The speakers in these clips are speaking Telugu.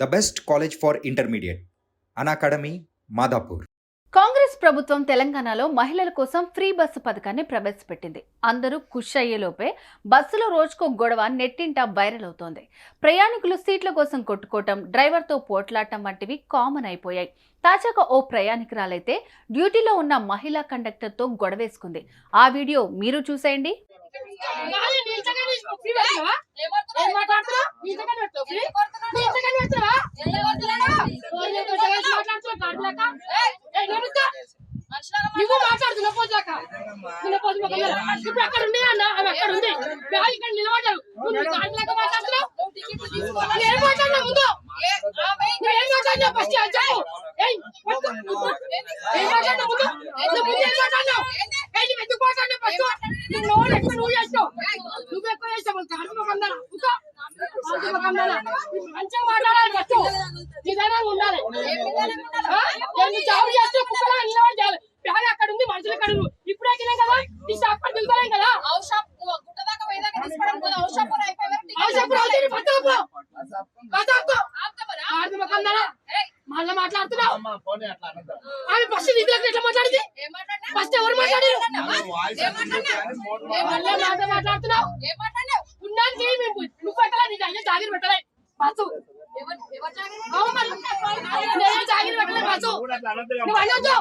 the best college for intermediate, Unacademy, Madhapur. Congress ప్రభుత్వం తెలంగాణలో మహిళల కోసం ఫ్రీ బస్సు పథకాన్ని ప్రవేశపెట్టింది. అందరూ ఖుష్ అయ్యేలోపే బస్సులో రోజుకో గొడవ నెట్టింట వైరల్ అవుతోంది. ప్రయాణికులు సీట్ల కోసం కొట్టుకోవటం, డ్రైవర్తో పోట్లాడటం వంటివి కామన్ అయిపోయాయి. తాజాగా ఓ ప్రయాణికురాలైతే డ్యూటీలో ఉన్న మహిళా కండక్టర్తో గొడవేసుకుంది. ఆ వీడియో మీరు చూసేయండి. మంచిగా మాట్లాడాలి. ఫస్ట్ నిదానంగా ఉండాలి. బ్యాగ్ అక్కడ ఉంది, మనుషులు అక్కడ ఇప్పుడే కదా ఈ షాప్ పని తెలుసుకోలేం కదా. మళ్ళీ మాట్లాడుతున్నావు. ఆమె ఫస్ట్ నిధులకు ఎట్లా మాట్లాడింది? ఫస్ట్ ఎవరు మాట్లాడారు? మళ్ళీ మాట్లాడుతున్నావు. ఉన్నానికి నువ్వు పెట్టలే, నీ దగ్గర జాగిరి పెట్టలే బస్సు. జాగిరి పెట్టలే బస్సు. నువ్వు అనొద్దు.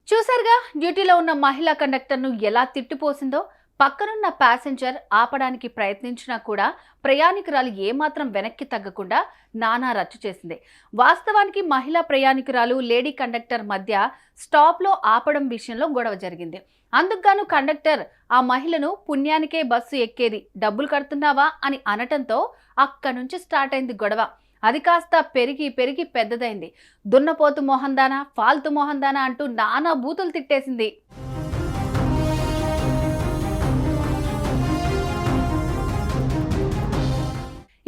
చూసారుగా డ్యూటీలో ఉన్న మహిళా కండక్టర్ను ఎలా తిట్టిపోసిందో. పక్కనున్న ప్యాసింజర్ ఆపడానికి ప్రయత్నించినా కూడా ప్రయాణికురాలు ఏమాత్రం వెనక్కి తగ్గకుండా నానా రచ్చ చేసింది. వాస్తవానికి మహిళా ప్రయాణికురాలు లేడీ కండక్టర్ మధ్య స్టాప్లో ఆపడం విషయంలో గొడవ జరిగింది. అందుకుగాను కండక్టర్ ఆ మహిళను పుణ్యానికే బస్సు ఎక్కేది, డబ్బులు కడుతున్నావా అని అనటంతో అక్కడి నుంచి స్టార్ట్ అయింది గొడవ. అది కాస్త పెరిగి పెరిగి పెద్దదైంది. దున్నపోతు మోహందానా, ఫాల్తు మోహందానా అంటూ నానా బూతులు తిట్టేసింది.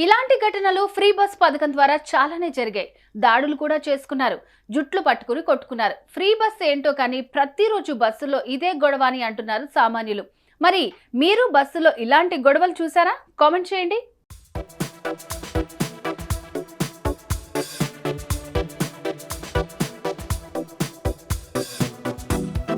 ఇలాంటి ఘటనలు ఫ్రీ బస్ పథకం ద్వారా చాలానే జరిగాయి. దాడులు కూడా చేసుకున్నారు, జుట్లు పట్టుకుని కొట్టుకున్నారు. ఫ్రీ బస్ ఏంటో కానీ ప్రతిరోజు బస్సులో ఇదే గొడవ అని అంటున్నారు సామాన్యులు. మరి మీరు బస్సులో ఇలాంటి గొడవలు చూసారా? కామెంట్ చేయండి.